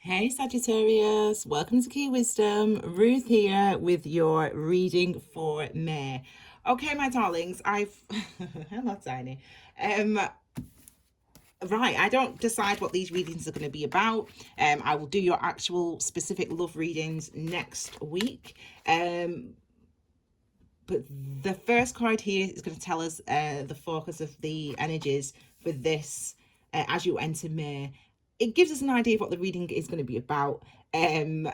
Hey Sagittarius, welcome to Key Wisdom. Ruth here with your reading for May. Okay, my darlings, hello Tiny. Um right, I don't decide what these readings are going to be about. I will do your actual specific love readings next week. But the first card here is going to tell us the focus of the energies for this as you enter May. It gives us an idea of what the reading is going to be about. And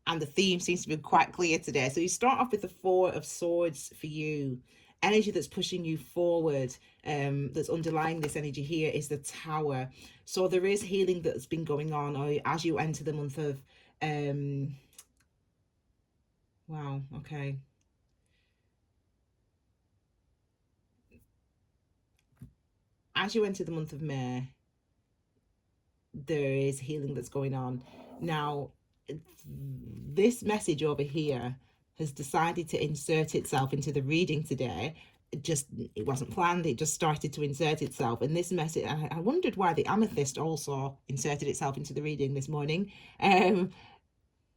the theme seems to be quite clear today. So you start off with the Four of Swords for you. Energy that's pushing you forward, that's underlying this energy here is the Tower. So there is healing that's been going on as you enter the month of wow, okay. As you enter the month of May, there is healing that's going on. Now, this message over here has decided to insert itself into the reading today. It wasn't planned, it just started to insert itself. And this message, I wondered why the amethyst also inserted itself into the reading this morning.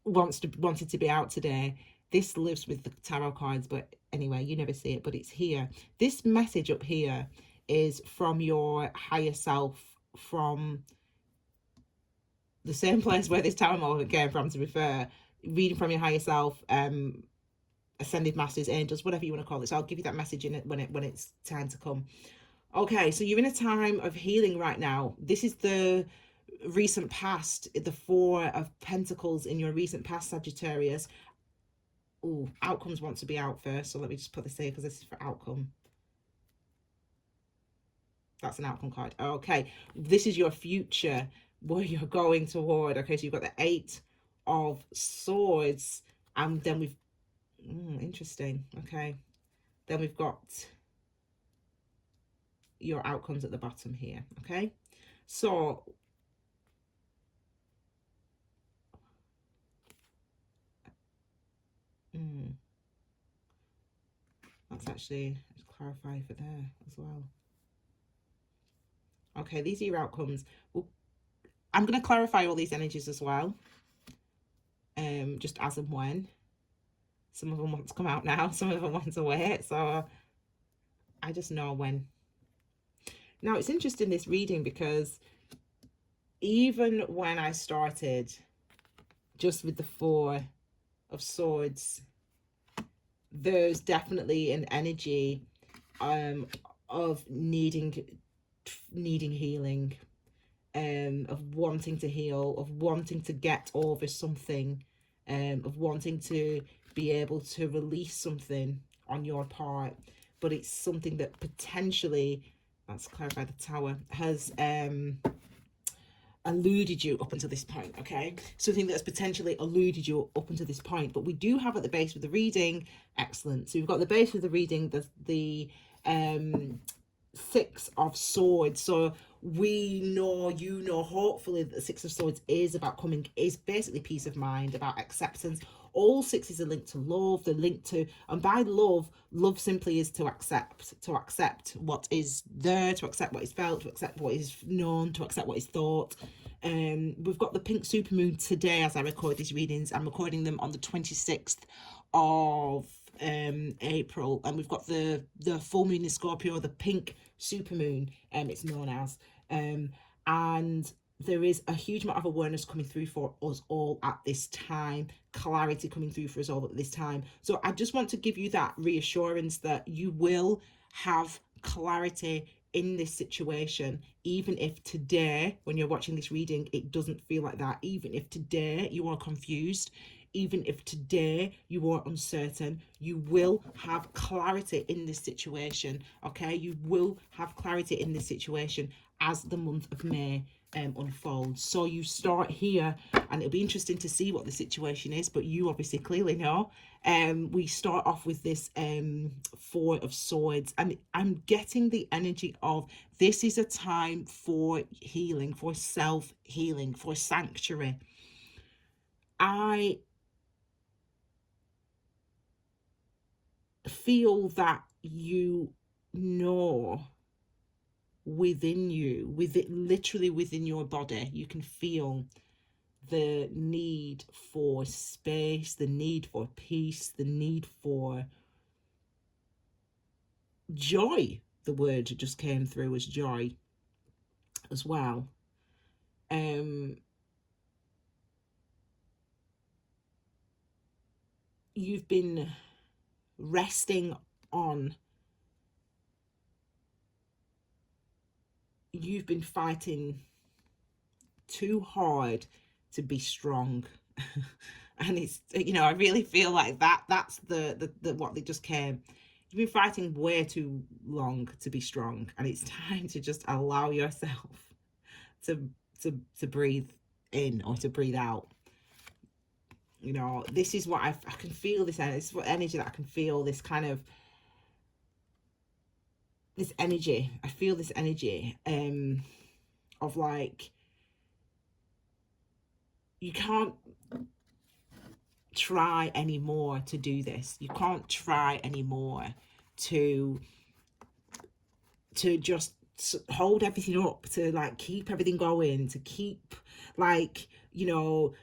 Wanted to be out today. This lives with the tarot cards, but anyway, you never see it, but it's here. This message up here is from your higher self, from the same place where this tower moment came from, to be fair. Reading from your higher self, ascended masters, angels, whatever you want to call it. So I'll give you that message in it when it's time to come. Okay, so you're in a time of healing right now. This is the recent past, the Four of Pentacles in your recent past, Sagittarius. Oh, outcomes want to be out first, so let me just put this here because this is for outcome. That's an outcome card. Okay, this is your future, where you're going toward. Okay, so you've got the Eight of Swords, and then we've interesting. Okay, then we've got your outcomes at the bottom here. Okay, so that's actually, let's clarify for there as well. Okay, these are your outcomes. Well, I'm going to clarify all these energies as well, just as and when. Some of them want to come out now, some of them want to wait, so I just know when. Now, it's interesting, this reading, because even when I started just with the Four of Swords, there's definitely an energy of needing healing, of wanting to heal, of wanting to get over something, of wanting to be able to release something on your part. But it's something that potentially, let's clarify, the Tower has eluded you up until this point. Okay, something that's potentially eluded you up until this point. But we do have at the base of the reading, excellent, so we've got the base of the reading, the Six of Swords. So we know, you know, hopefully that the Six of Swords is basically peace of mind, about acceptance. All sixes are linked to love. They're linked to, and by love simply is to accept what is there, to accept what is felt, to accept what is known, to accept what is thought. We've got the Pink Supermoon today as I record these readings. I'm recording them on the 26th of April, and we've got the full moon in Scorpio, the Pink Supermoon, it's known as, and there is a huge amount of awareness coming through for us all at this time, clarity coming through for us all at this time. So I just want to give you that reassurance that you will have clarity in this situation, even if today, when you're watching this reading, it doesn't feel like that. Even if today you are confused, even if today you are uncertain, you will have clarity in this situation. Okay, you will have clarity in this situation as the month of May unfolds. So you start here, and it'll be interesting to see what the situation is, but you obviously clearly know. We start off with this Four of Swords, and I'm getting the energy of this is a time for healing, for self-healing, for sanctuary. I feel that you know within you, literally within your body, you can feel the need for space, the need for peace, the need for joy. The word just came through as joy as well. You've been resting on, you've been fighting too hard to be strong. And it's, you know, I really feel like that's the what they just came. You've been fighting way too long to be strong, and it's time to just allow yourself to to breathe in or to breathe out. You know, this is what I can feel, this energy that I can feel, this kind of, this energy. I feel this energy of like, you can't try anymore to do this. You can't try anymore to just hold everything up, to like keep everything going, to keep like, you know,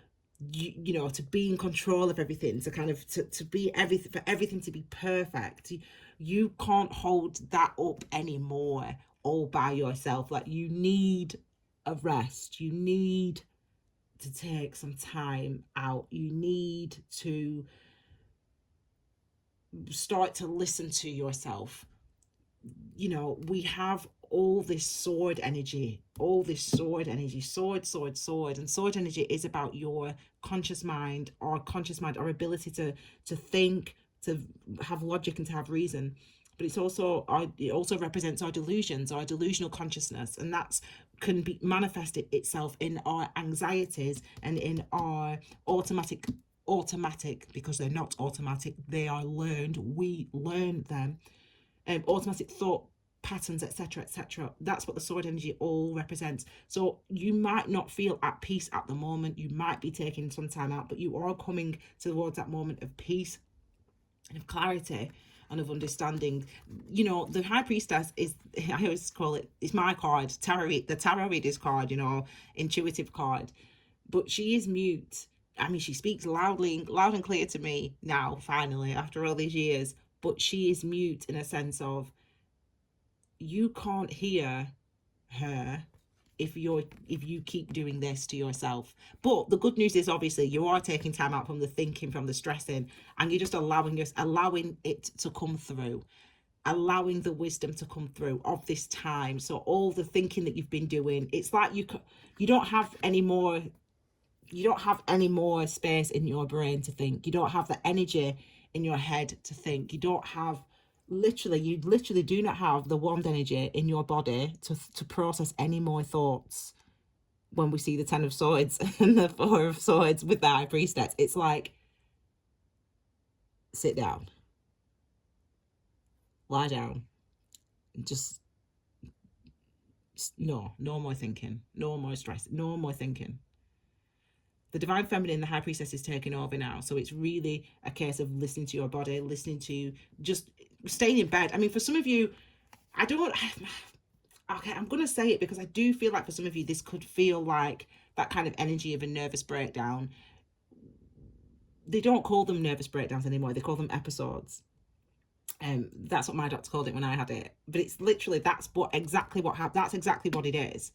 you know, to be in control of everything, to kind of to be everything, for everything to be perfect. You can't hold that up anymore all by yourself. Like, you need a rest. You need to take some time out. You need to start to listen to yourself. You know, we have all this sword energy, sword, and sword energy is about your conscious mind, our ability to think, to have logic, and to have reason. But it's also it also represents our delusions, our delusional consciousness, and that's can be manifested itself in our anxieties and in our automatic, because they're not automatic, they are learned, we learn them, automatic thought patterns, etc., etc. That's what the sword energy all represents. So you might not feel at peace at the moment, you might be taking some time out, but you are coming towards that moment of peace and of clarity and of understanding. You know, the High Priestess is, I always call it, it's my card, the tarot reader's card, you know, intuitive card, but she is mute. I mean, she speaks loud and clear to me now, finally, after all these years, but she is mute in a sense of, you can't hear her if you keep doing this to yourself. But the good news is, obviously, you are taking time out from the thinking, from the stressing, and you're just allowing it to come through, allowing the wisdom to come through of this time. So all the thinking that you've been doing, it's like you don't have any more space in your brain to think. You don't have the energy in your head to think. You don't have, you literally do not have the wand energy in your body to process any more thoughts. When we see the 10 of Swords and the 4 of Swords with the High Priestess, it's like, sit down, lie down, just no more thinking, no more stress, no more thinking. The Divine Feminine, the High Priestess, is taking over now. So it's really a case of listening to your body, listening to just staying in bed. I mean, for some of you, okay, I'm going to say it because I do feel like for some of you, this could feel like that kind of energy of a nervous breakdown. They don't call them nervous breakdowns anymore. They call them episodes. That's what my doctor called it when I had it. But it's literally, that's exactly what happened. That's exactly what it is.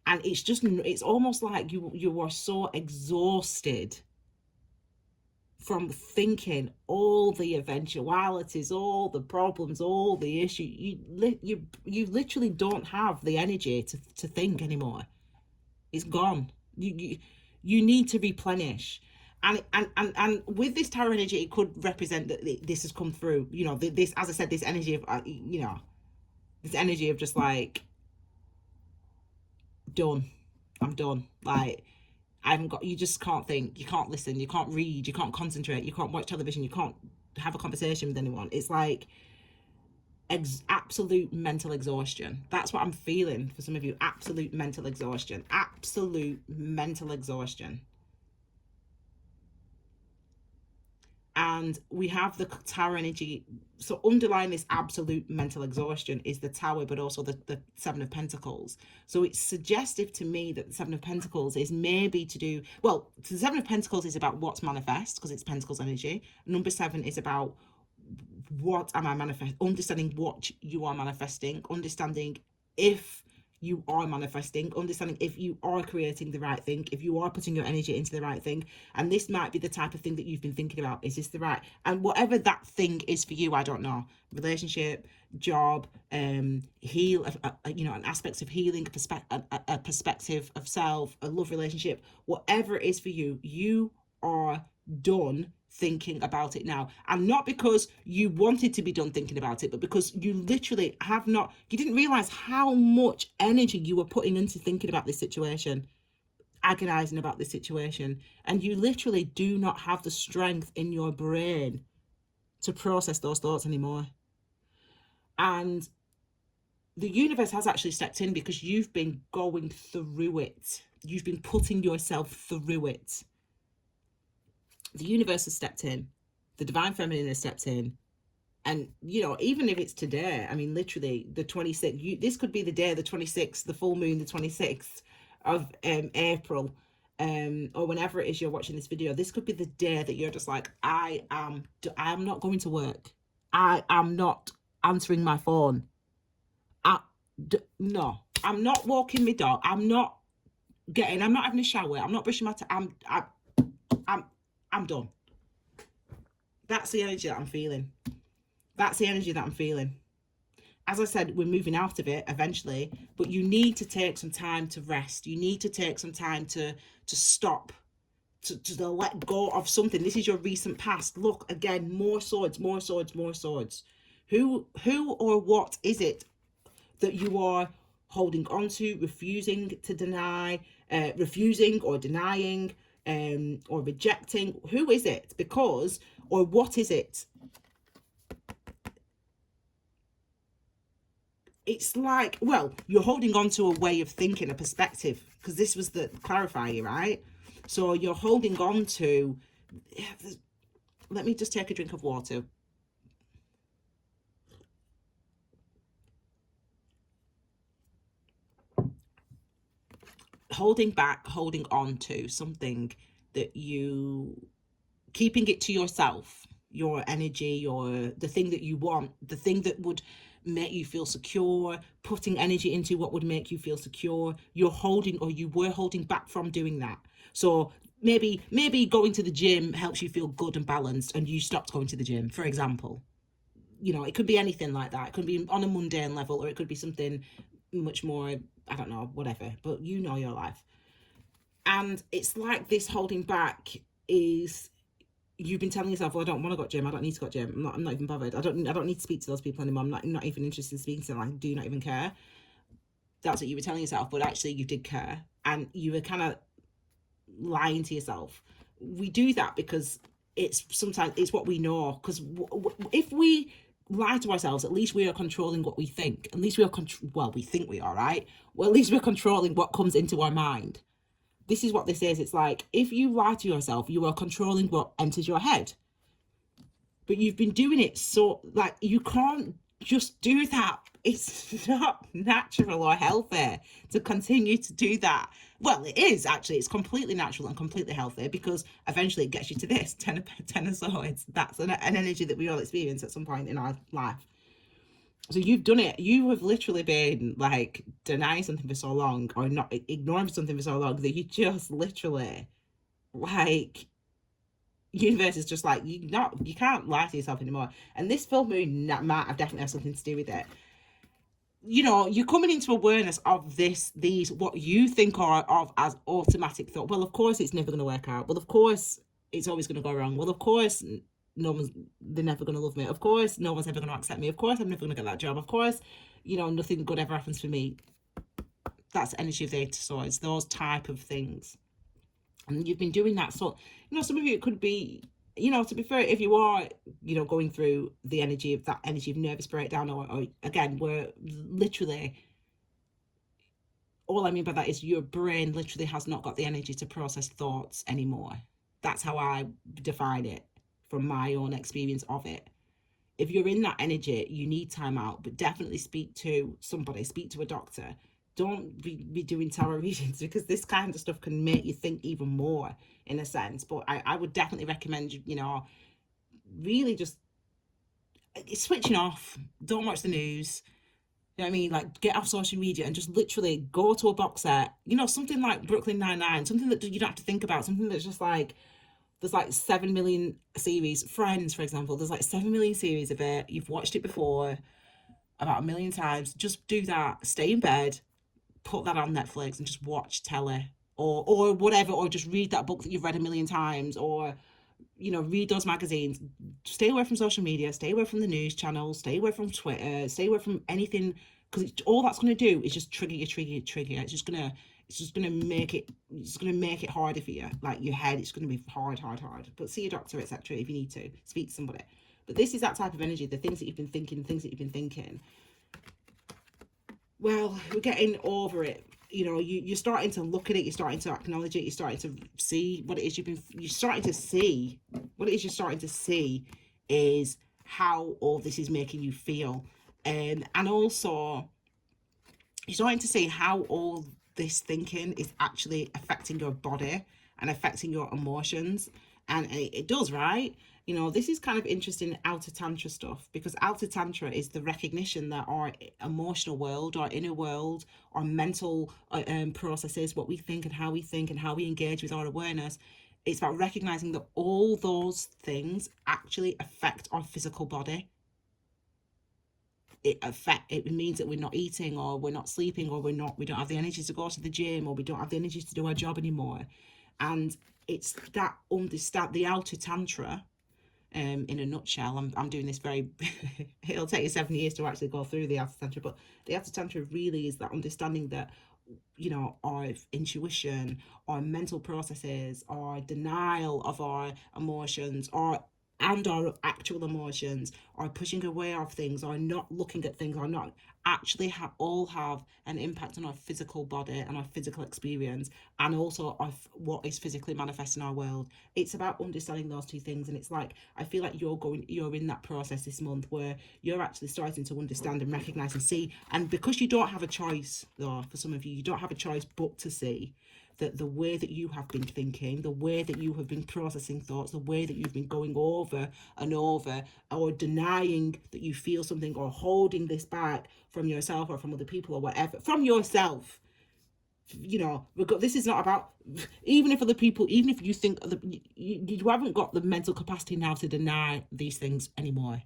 And it's almost like you are so exhausted from thinking all the eventualities, all the problems, all the issues. You literally don't have the energy to think anymore. It's gone. You need to replenish. And with this tarot energy, it could represent that this has come through. You know, this, as I said, this energy of, you know, this energy of just like, done. I'm done. Like, I haven't got, you just can't think, you can't listen, you can't read, you can't concentrate, you can't watch television, you can't have a conversation with anyone. It's like absolute mental exhaustion. That's what I'm feeling for some of you. Absolute mental exhaustion. Absolute mental exhaustion. And we have the Tower energy. So underlying this absolute mental exhaustion is the Tower, but also the Seven of Pentacles. So it's suggestive to me that the Seven of Pentacles is maybe to do, well, the Seven of Pentacles is about what's manifest, because it's Pentacles energy. Number 7 is about what am I manifesting, understanding what you are manifesting, understanding if you are manifesting, understanding if you are creating the right thing, if you are putting your energy into the right thing. And this might be the type of thing that you've been thinking about. Is this the right, and whatever that thing is for you, I don't know, relationship, job, heal, you know, an aspect of healing, a perspective of self, a love relationship, whatever it is for you, you are done thinking about it now. And not because you wanted to be done thinking about it, but because you literally have not, you didn't realize how much energy you were putting into thinking about this situation, agonizing about this situation, and you literally do not have the strength in your brain to process those thoughts anymore. And the universe has actually stepped in, because you've been going through it, you've been putting yourself through it. The universe has stepped in, the divine feminine has stepped in. And, you know, even if it's today, I mean, literally the 26th, this could be the day, the 26th, the full moon, the 26th of April, or whenever it is you're watching this video. This could be the day that you're just like, I am not going to work. I am not answering my phone. No, I'm not walking my dog. I'm not having a shower. I'm not brushing my teeth. I'm done. That's the energy that I'm feeling. That's the energy that I'm feeling. As I said, we're moving out of it eventually, but you need to take some time to rest. You need to take some time to stop, to let go of something. This is your recent past. Look, again, more swords, more swords, more swords. Who or what is it that you are holding on to, refusing to deny, refusing or denying, or rejecting? Who is it? Because, or what is it? It's like, well, you're holding on to a way of thinking, a perspective, because this was the clarifier, right? So you're holding on to, let me just take a drink of water. Holding back, holding on to something that you, keeping it to yourself, your energy, the thing that you want, the thing that would make you feel secure, putting energy into what would make you feel secure. You're holding, or you were holding back from doing that. So maybe going to the gym helps you feel good and balanced, and you stopped going to the gym, for example. You know, it could be anything like that. It could be on a mundane level, or it could be something much more, I don't know, whatever, but you know your life. And it's like this holding back is, you've been telling yourself, well, I don't want to go to gym. I don't need to go to gym. I'm not even bothered. I don't need to speak to those people anymore. I'm not even interested in speaking to them. I do not even care. That's what you were telling yourself, but actually you did care, and you were kind of lying to yourself. We do that because it's sometimes it's what we know. Because if we lie to ourselves, at least we are controlling what we think. At least we are well, we think we are, right? Well, at least we're controlling what comes into our mind. This is what this is. It's like, if you lie to yourself, you are controlling what enters your head. But you've been doing it, so, like, you can't just do that. It's not natural or healthy to continue to do that. Well, it is, actually. It's completely natural and completely healthy, because eventually it gets you to this 10 of swords. That's an energy that we all experience at some point in our life. So you've done it. You have literally been like denying something for so long, or not ignoring something for so long, that you just literally, like, universe is just like, you can't lie to yourself anymore. And this full moon might have definitely have something to do with it. You know, you're coming into awareness of these what you think are of as automatic thought. Well, of course it's never going to work out. Well, of course it's always going to go wrong. Well, of course they're never going to love me. Of course no one's ever going to accept me. Of course I'm never going to get that job. Of course, you know, nothing good ever happens for me. That's energy of the Eight of Swords, those type of things. And you've been doing that. So, you know, some of you, it could be, you know, to be fair, if you are, you know, going through the energy of that energy of nervous breakdown, or again, we're literally, all I mean by that is your brain literally has not got the energy to process thoughts anymore. That's how I define it from my own experience of it. If you're in that energy, you need time out, but definitely speak to somebody, speak to a doctor. Don't be doing tarot readings, because this kind of stuff can make you think even more, in a sense. But I would definitely recommend, really just switching off. Don't watch the news. You know what I mean? Like, get off social media and just literally go to a box set. Something like Brooklyn Nine-Nine, something that you don't have to think about, something that's just like, there's like 7 million series. Friends, for example, there's like 7 million series of it. You've watched it before about 1 million times. Just do that. Stay in bed, put that on Netflix, and just watch telly or whatever, or just read that book that you've read 1 million times, or read those magazines. Stay away from social media, stay away from the news channels, stay away from Twitter, stay away from anything, because all that's going to do is just trigger. It's just gonna make it harder for you. Like, your head, it's gonna be hard. But see a doctor, etc., if you need to. Speak to somebody. But this is that type of energy. The things that you've been thinking, well, we're getting over it. You're starting to look at it, you're starting to acknowledge it, you're starting to see what it is you're starting to see. What it is you're starting to see is how all this is making you feel. And also, you're starting to see how all this thinking is actually affecting your body and affecting your emotions. And it does, right? This is kind of interesting outer tantra stuff, because outer tantra is the recognition that our emotional world, our inner world, our mental processes, what we think and how we engage with our awareness, it's about recognizing that all those things actually affect our physical body. It means that we're not eating, or we're not sleeping, or we don't have the energy to go to the gym, or we don't have the energy to do our job anymore. And it's that understand the outer tantra. In a nutshell, I'm doing this very it'll take you 7 years to actually go through the outer tantra, but the outer tantra really is that understanding that our intuition, our mental processes, our denial of our emotions, our actual emotions, or pushing away of things, or not looking at things, or not actually all have an impact on our physical body and our physical experience, and also what is physically manifest in our world. It's about understanding those two things. And it's like, I feel like you're in that process this month where you're actually starting to understand and recognize and see. And because you don't have a choice, though, for some of you don't have a choice but to see that the way that you have been thinking, the way that you have been processing thoughts, the way that you've been going over and over, or denying that you feel something, or holding this back from yourself or from other people, or whatever, from yourself. This is not about, even if other people, even if you think you haven't got the mental capacity now to deny these things anymore.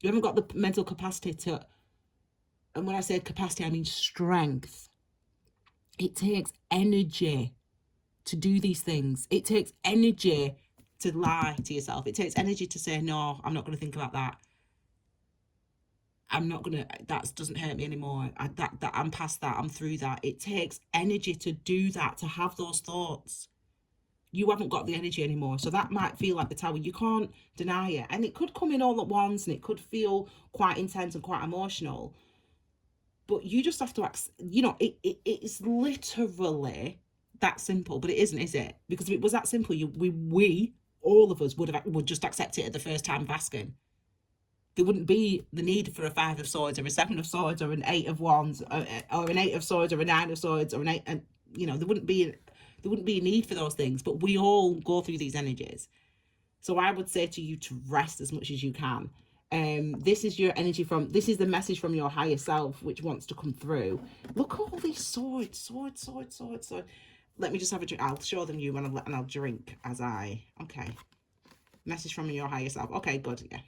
You haven't got the mental capacity to, and when I say capacity, I mean strength. It takes energy to do these things. It takes energy to lie to yourself. It takes energy to say, no, I'm not going to think about that. That doesn't hurt me anymore. I'm past that. I'm through that. It takes energy to do that, to have those thoughts. You haven't got the energy anymore. So that might feel like the tower. You can't deny it. And it could come in all at once, and it could feel quite intense and quite emotional. But you just have to, it's literally that simple. But it isn't, is it? Because if it was that simple, we all of us would just accept it at the first time of asking. There wouldn't be the need for a 5 of swords, or a 7 of swords, or an 8 of wands, or an 8 of swords, or a 9 of swords, or an 8. And there wouldn't be a need for those things. But we all go through these energies. So I would say to you to rest as much as you can. This is your energy this is the message from your higher self, which wants to come through. Look at all these swords. Let me just have a drink. I'll show them you, and I'll drink as okay. Message from your higher self. Okay, good. Yeah.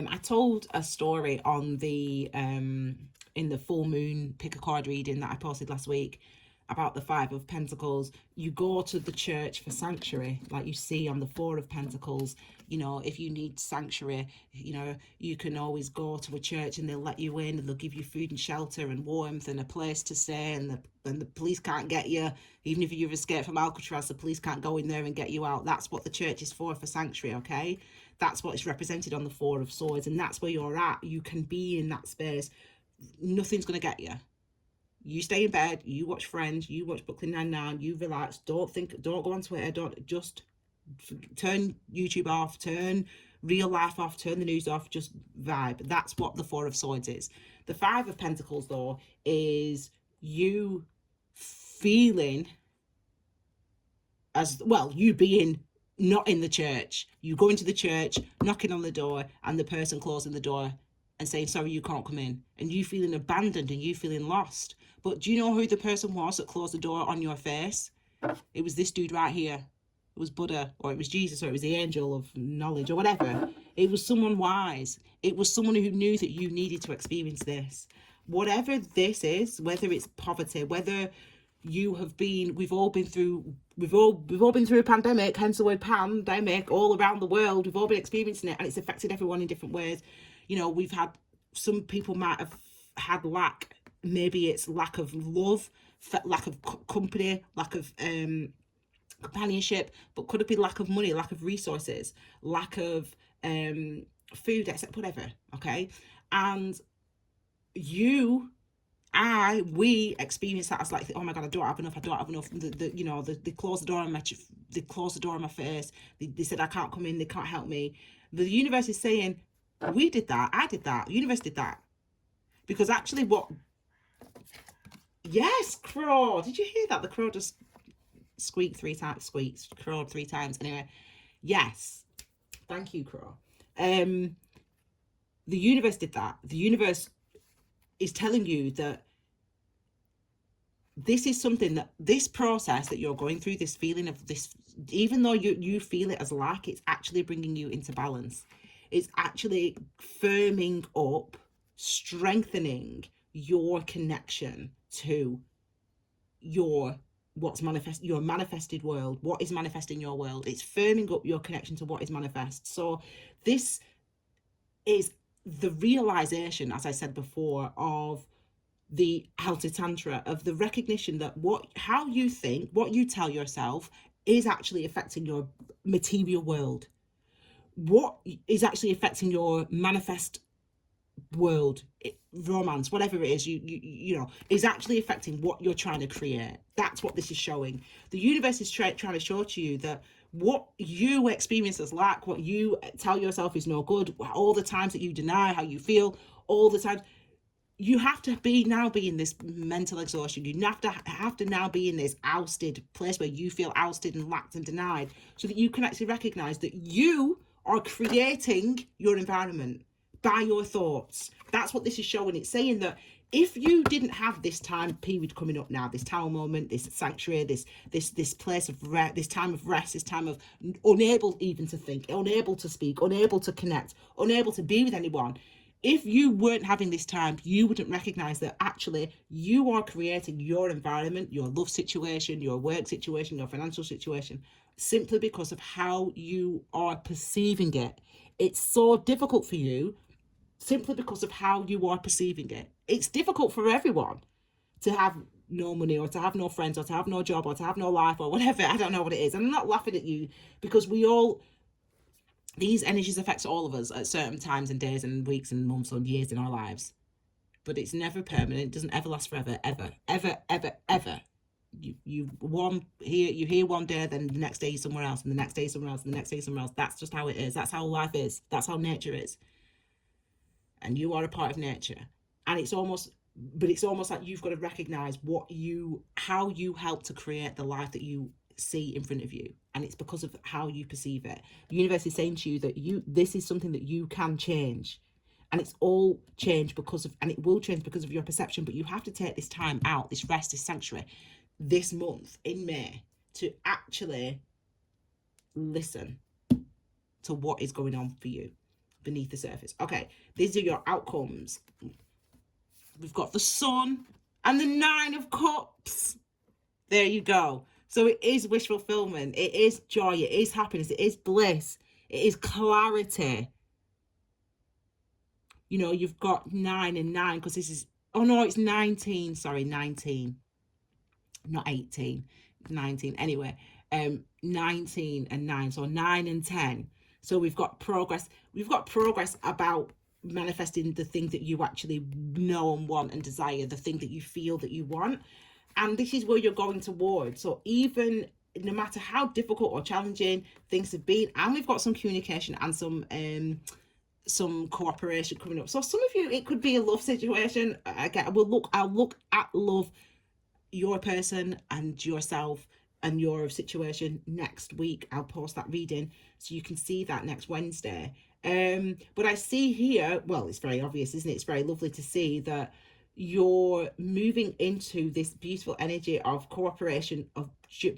I told a story on the in the full moon pick a card reading that I posted last week about the 5 of Pentacles. You go to the church for sanctuary, like you see on the 4 of Pentacles. If you need sanctuary, you can always go to a church, and they'll let you in, and they'll give you food and shelter and warmth and a place to stay, and the police can't get you. Even if you've escaped from Alcatraz, the police can't go in there and get you out. That's what the church is for sanctuary, okay? That's what is represented on the 4 of Swords, and that's where you're at. You can be in that space nothing's going to get you. You stay in bed, you watch Friends, you watch Brooklyn Nine-Nine, you relax, don't go on Twitter, don't, just turn YouTube off, turn real life off, turn the news off, just vibe. That's what the Four of Swords is. The Five of Pentacles, though, is you feeling as well, you being not in the church. You go into the church, knocking on the door, and the person closing the door and saying, sorry, you can't come in. And you feeling abandoned and you feeling lost. But do you know who the person was that closed the door on your face? It was this dude right here. It was Buddha, or it was Jesus, or it was the angel of knowledge, or whatever. It was someone wise. It was someone who knew that you needed to experience this. Whatever this is, whether it's poverty, whether you have been, we've all been through a pandemic, hence the word pandemic, all around the world. We've all been experiencing it, and it's affected everyone in different ways. You know, we've had, some people might have had lack. Maybe it's lack of love, lack of company, lack of companionship, but could it be lack of money, lack of resources, lack of food, etc., whatever. Okay, and we experience that as like, oh my god, I don't have enough. They close the door on my face. They said I can't come in, they can't help me. The universe is saying, we did that, I did that, the universe did that. Because actually yes, crow, did you hear that? The crow just squeaked 3 times, crowed 3 times. Anyway, yes, thank you, crow. The universe did that. The universe is telling you that this is something, that this process that you're going through, this feeling of this, even though you feel it as lack, it's actually bringing you into balance. It's actually firming up, strengthening your connection to your manifested world, what is manifesting your world. It's firming up your connection to what is manifest. So this is the realization, as I said before, of the Helter Tantra, of the recognition that how you think, what you tell yourself is actually affecting your material world. What is actually affecting your manifest world, romance, whatever it is, you know, is actually affecting what you're trying to create. That's what this is showing. The universe is trying to show to you that what you experience as lack, what you tell yourself is no good, all the times that you deny how you feel, all the times, you have to be in this mental exhaustion. You have to now be in this ousted place where you feel ousted and lacked and denied, so that you can actually recognize that you are creating your environment by your thoughts. That's what this is showing. It's saying that if you didn't have this time period coming up now, this tower moment, this sanctuary, this place of rest, this time of rest, this time of unable even to think, unable to speak, unable to connect, unable to be with anyone, if you weren't having this time, you wouldn't recognize that actually you are creating your environment, your love situation, your work situation, your financial situation, simply because of how you are perceiving it. It's so difficult for you simply because of how you are perceiving it. It's difficult for everyone to have no money, or to have no friends, or to have no job, or to have no life, or whatever. I don't know what it is. I'm not laughing at you, because these energies affect all of us at certain times and days and weeks and months and years in our lives. But it's never permanent. It doesn't ever last forever, ever, ever, ever, ever. You hear one day, then the next day you're somewhere else, and the next day somewhere else, and the next day somewhere else. That's just how it is. That's how life is. That's how nature is. And you are a part of nature. And it's almost like you've got to recognize how you help to create the life that you see in front of you. And it's because of how you perceive it. The universe is saying to you that this is something that you can change. And it's all change and it will change because of your perception. But you have to take this time out, this rest, this sanctuary, this month in May, to actually listen to what is going on for you beneath the surface. Okay, these are your outcomes. We've got the Sun and the 9 of Cups. There you go. So it is wish fulfillment. It is joy. It is happiness. It is bliss. It is clarity. You know, you've got 9 and 9, because this is, oh no, it's 19. Sorry, 19. Not 18. 19. Anyway, 19 and 9. So 9 and 10. So we've got progress. We've got progress about manifesting the thing that you actually know and want and desire, the thing that you feel that you want. And this is where you're going towards. So even no matter how difficult or challenging things have been, and we've got some communication and some cooperation coming up. So some of you, it could be a love situation. Again, I'll look at love, your person and yourself and your situation next week. I'll post that reading so you can see that next Wednesday. But I see here, well, it's very obvious, isn't it? It's very lovely to see that you're moving into this beautiful energy of cooperation, of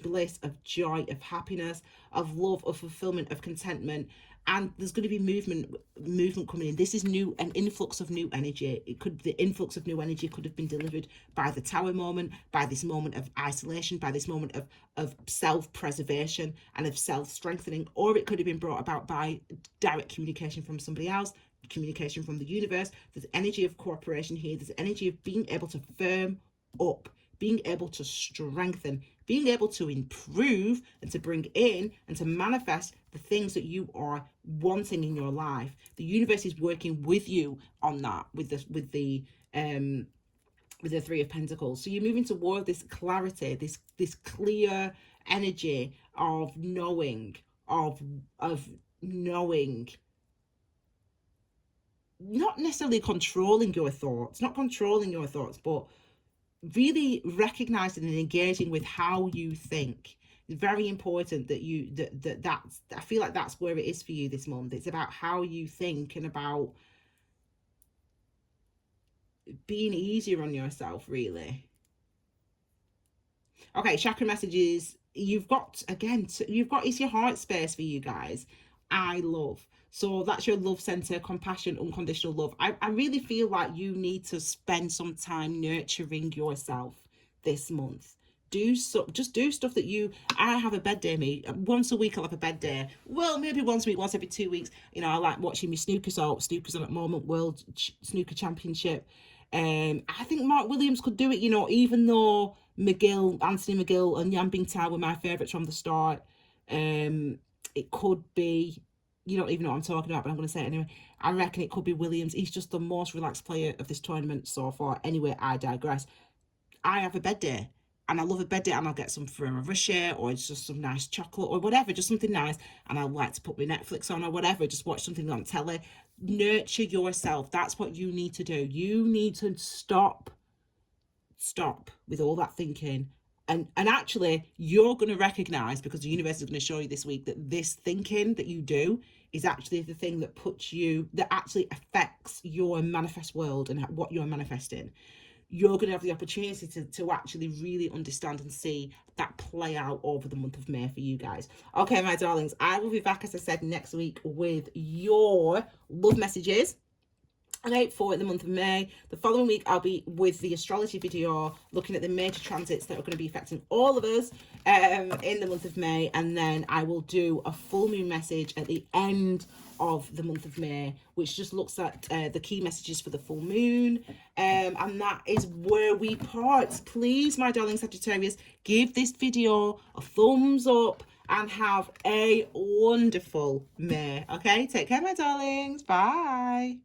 bliss, of joy, of happiness, of love, of fulfillment, of contentment. And there's going to be movement coming in. This is new, an influx of new energy. The influx of new energy could have been delivered by the Tower moment, by this moment of isolation, by this moment of self-preservation and of self-strengthening, or it could have been brought about by direct communication from somebody else, communication from the universe. There's energy of cooperation here. There's energy of being able to firm up, being able to strengthen, being able to improve and to bring in and to manifest the things that you are wanting in your life. The universe is working with you on that, with the Three of Pentacles. So you're moving toward this clarity, this clear energy of knowing, of knowing, not necessarily controlling your thoughts, but really recognizing and engaging with how you think. It's very important that that's, I feel like that's where it is for you this month. It's about how you think and about being easier on yourself, really. Okay, chakra messages. You've got it's your heart space for you guys. I love. So that's your love center, compassion, unconditional love. I really feel like you need to spend some time nurturing yourself this month. Just do stuff that I have a bed day, me. Once a week I'll have a bed day. Well, maybe once a week, once every 2 weeks. You know, I like watching my snooker. So snooker's on at the moment, World Snooker Championship. I think Mark Williams could do it, you know, even though Anthony McGill and Yan Bingtao were my favourites from the start. It could be, you don't even know what I'm talking about, but I'm going to say it anyway. I reckon it could be Williams. He's just the most relaxed player of this tournament so far. Anyway, I digress. I have a bed day, and I love a bed day, and I'll get some Ferrero Rocher, or it's just some nice chocolate, or whatever, just something nice, and I like to put my Netflix on, or whatever, just watch something on telly. Nurture yourself. That's what you need to do. You need to stop with all that thinking. And actually, you're going to recognize, because the universe is going to show you this week, that this thinking that you do is actually the thing that actually affects your manifest world and what you're manifesting. You're going to have the opportunity to actually really understand and see that play out over the month of May for you guys. Okay, my darlings, I will be back, as I said, next week with your love messages. Okay, for the month of May. The following week, I'll be with the astrology video, looking at the major transits that are going to be affecting all of us in the month of May. And then I will do a full moon message at the end of the month of May, which just looks at the key messages for the full moon. And that is where we part. Please, my darling Sagittarius, give this video a thumbs up and have a wonderful May. Okay, take care, my darlings. Bye.